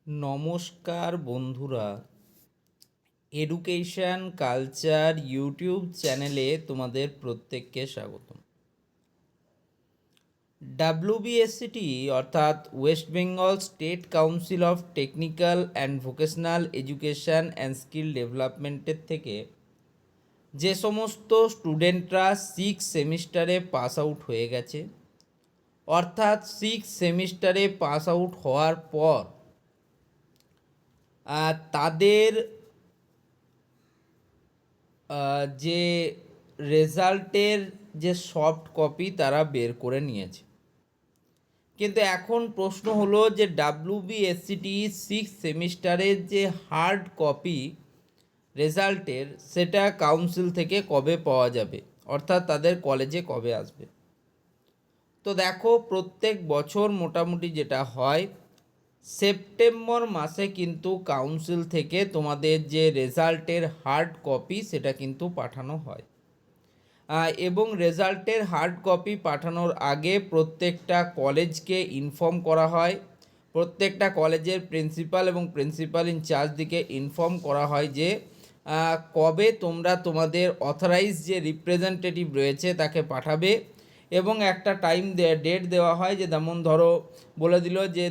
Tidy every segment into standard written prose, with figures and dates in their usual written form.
নমস্কার বন্ধুরা, education culture YouTube চ্যানেলে তোমাদের প্রত্যেককে স্বাগতম। ডাব্লিউবিএসসিটি অর্থাৎ West Bengal state council of technical and vocational education and skill ডেভেলপমেন্টের থেকে যে সমস্ত স্টুডেন্টরা 6 সেমিস্টারে পাস আউট হয়ে গেছে, অর্থাৎ 6 সেমিস্টারে পাস আউট হওয়ার পর তাদের যে রেজাল্টের যে সফট কপি তারা বের করে নিয়েছে। কিন্তু এখন প্রশ্ন হলো যে ডাব্লিউবিএসসিটি 6 সেমিস্টারের যে হার্ড কপি রেজাল্টের সেটা কাউন্সিল থেকে কবে পাওয়া যাবে, অর্থাৎ তাদের কলেজে কবে আসবে। তো দেখো, প্রত্যেক বছর মোটামুটি যেটা হয়, সেপ্টেম্বর মাসে কিন্তু কাউন্সিল থেকে তোমাদের যে রেজাল্টের হার্ড কপি সেটা কিন্তু পাঠানো হয়। এবং রেজাল্টের হার্ড কপি পাঠানোর আগে প্রত্যেকটা কলেজকে ইনফর্ম করা হয়, প্রত্যেকটা কলেজের প্রিন্সিপাল এবং প্রিন্সিপাল ইনচার্জদিকে ইনফর্ম করা হয় যে কবে তোমরা তোমাদের অথরাইজ যে রিপ্রেজেন্টেটিভ রয়েছে তাকে পাঠাবে, এবং একটা টাইম ডেট দেওয়া হয়, যে যেমন ধরো বলে দিল যে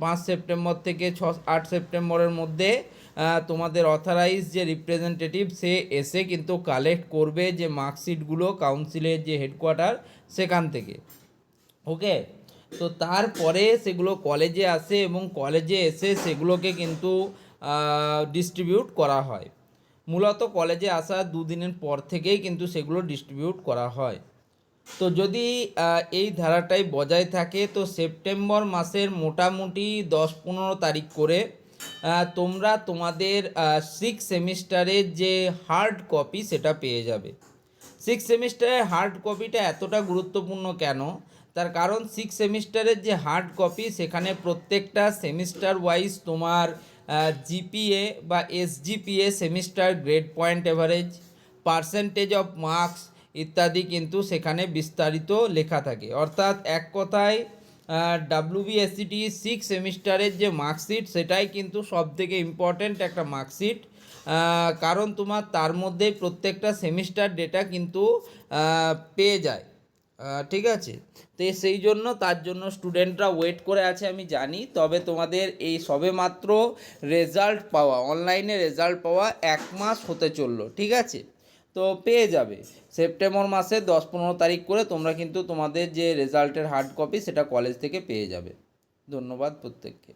5 সেপ্টেম্বর থেকে 8 সেপ্টেম্বরের মধ্যে তোমাদের অথরাইজ যে রিপ্রেজেন্টেটিভ সে এসে কিন্তু কালেক্ট করবে যে মার্কশিটগুলো কাউন্সিলের যে হেডকোয়ার্টার সেখান থেকে। ওকে, তো তারপরে সেগুলো কলেজে আসে এবং কলেজে এসে সেগুলোকে কিন্তু ডিস্ট্রিবিউট করা হয়। মূলত কলেজে আসা 2 দিনের পর থেকেই কিন্তু সেগুলো ডিস্ট্রিবিউট করা হয়। তো যদি এই ধারাটাই বজায় থাকে তো সেপ্টেম্বর মাসের মোটামুটি 10-15 তারিখ করে তোমরা তোমাদের 6 সেমিস্টারের যে হার্ড কপি সেটা পেয়ে যাবে। 6 সেমিস্টারের হার্ড কপিটা এতটা গুরুত্বপূর্ণ কেন, তার কারণ 6 সেমিস্টারের যে হার্ড কপি সেখানে প্রত্যেকটা সেমিস্টার ওয়াইজ তোমার জিপিএ বা SGPA, semester grade point average, percentage of marks ইত্যাদি কিন্তু সেখানে বিস্তারিত লেখা থাকে। অর্থাৎ এক কথায় ডাব্লিউবিএসসিটি 6 সেমিস্টারের যে মার্কশিট সেটাই কিন্তু সবথেকে ইম্পর্ট্যান্ট একটা মার্কশিট, কারণ তোমার তার মধ্যে প্রত্যেকটা সেমিস্টার ডেটা কিন্তু পেয়ে যায়। ঠিক আছে, তো সেই জন্য তার জন্য স্টুডেন্টরা ওয়েট করে আছে আমি জানি। তবে তোমাদের এই সবে মাত্র রেজাল্ট পাওয়া, অনলাইনে রেজাল্ট পাওয়া 1 মাস হতে চললো। ঠিক আছে, তো পেয়ে যাবে সেপ্টেম্বর মাসে 10-15 তারিখ করে তোমরা কিন্তু তোমাদের যে রেজাল্টের হার্ড কপি সেটা কলেজ থেকে পেয়ে যাবে। ধন্যবাদ প্রত্যেককে।